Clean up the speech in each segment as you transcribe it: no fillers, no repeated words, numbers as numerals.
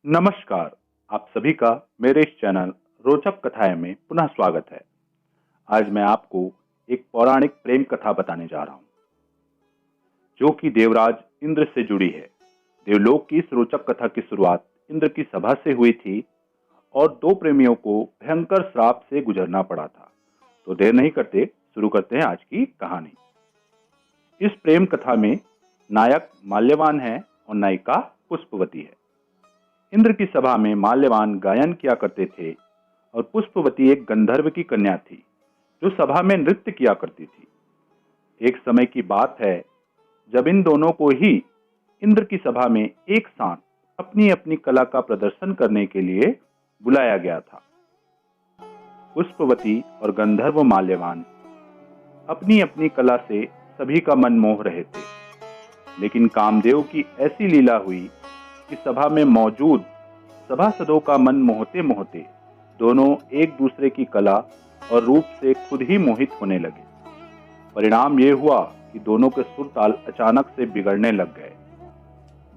नमस्कार। आप सभी का मेरे इस चैनल रोचक कथाएं में पुनः स्वागत है। आज मैं आपको एक पौराणिक प्रेम कथा बताने जा रहा हूं, जो कि देवराज इंद्र से जुड़ी है। देवलोक की इस रोचक कथा की शुरुआत इंद्र की सभा से हुई थी और दो प्रेमियों को भयंकर श्राप से गुजरना पड़ा था। तो देर नहीं करते शुरू करते हैं आज की कहानी। इस प्रेम कथा में नायक माल्यवान है और नायिका पुष्पवती है। इंद्र की सभा में माल्यवान गायन किया करते थे और पुष्पवती एक गंधर्व की कन्या थी जो सभा में नृत्य किया करती थी। एक समय की बात है जब इन दोनों को ही इंद्र की सभा में एक साथ अपनी अपनी कला का प्रदर्शन करने के लिए बुलाया गया था। पुष्पवती और गंधर्व माल्यवान अपनी अपनी कला से सभी का मन मोह रहे थे, लेकिन कामदेव की ऐसी लीला हुई कि सभा में मौजूद सभासदों का मन मोहते मोहते दोनों एक दूसरे की कला और रूप से खुद ही मोहित होने लगे। परिणाम ये हुआ कि दोनों के सुर ताल अचानक से बिगड़ने लग गए।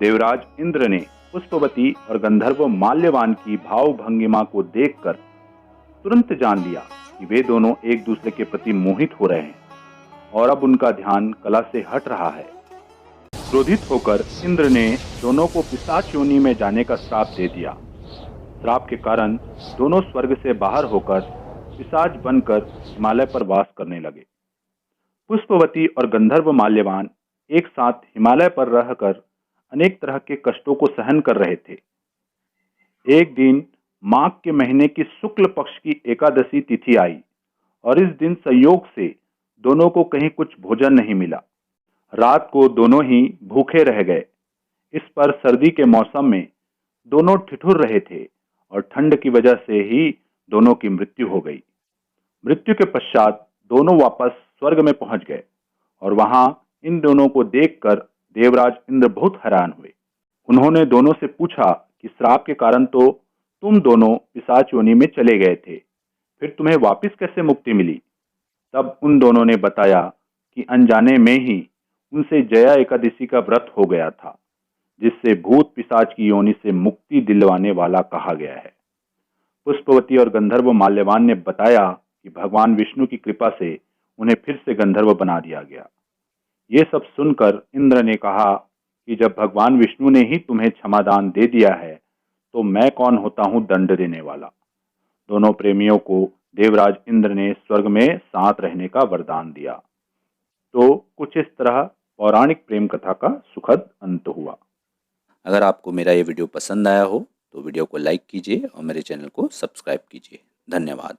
देवराज इंद्र ने पुष्पवती और गंधर्व माल्यवान की भाव भंगिमा को देखकर तुरंत जान लिया कि वे दोनों एक दूसरे के प्रति मोहित हो रहे हैं और अब उनका ध्यान कला से हट रहा है। क्रोधित होकर इंद्र ने दोनों को पिशाच योनि में जाने का श्राप दे दिया। श्राप के कारण दोनों स्वर्ग से बाहर होकर पिशाच बनकर हिमालय पर वास करने लगे। पुष्पवती और गंधर्व माल्यवान एक साथ हिमालय पर रहकर अनेक तरह के कष्टों को सहन कर रहे थे। एक दिन माघ के महीने की शुक्ल पक्ष की एकादशी तिथि आई और इस दिन संयोग से दोनों को कहीं कुछ भोजन नहीं मिला। रात को दोनों ही भूखे रह गए। इस पर सर्दी के मौसम में दोनों ठिठुर रहे थे और ठंड की वजह से ही दोनों की मृत्यु हो गई। मृत्यु के पश्चात दोनों वापस स्वर्ग में पहुंच गए और वहां इन दोनों को देखकर देवराज इंद्र बहुत हैरान हुए। उन्होंने दोनों से पूछा कि श्राप के कारण तो तुम दोनों पिशाच योनि में चले गए थे, फिर तुम्हें वापस कैसे मुक्ति मिली? तब उन दोनों ने बताया कि अनजाने में ही उनसे जया एकादशी का व्रत हो गया था, जिससे भूत पिशाच की योनि से मुक्ति दिलवाने वाला कहा गया है। पुष्पवती और गंधर्व माल्यवान ने बताया कि भगवान विष्णु की कृपा से उन्हें फिर से गंधर्व बना दिया गया। ये सब सुनकर इंद्र ने कहा कि जब भगवान विष्णु ने ही तुम्हें क्षमादान दे दिया है तो मैं कौन होता हूं दंड देने वाला। दोनों प्रेमियों को देवराज इंद्र ने स्वर्ग में साथ रहने का वरदान दिया। तो कुछ इस तरह पौराणिक प्रेम कथा का सुखद अंत हुआ। अगर आपको मेरा ये वीडियो पसंद आया हो तो वीडियो को लाइक कीजिए और मेरे चैनल को सब्सक्राइब कीजिए। धन्यवाद।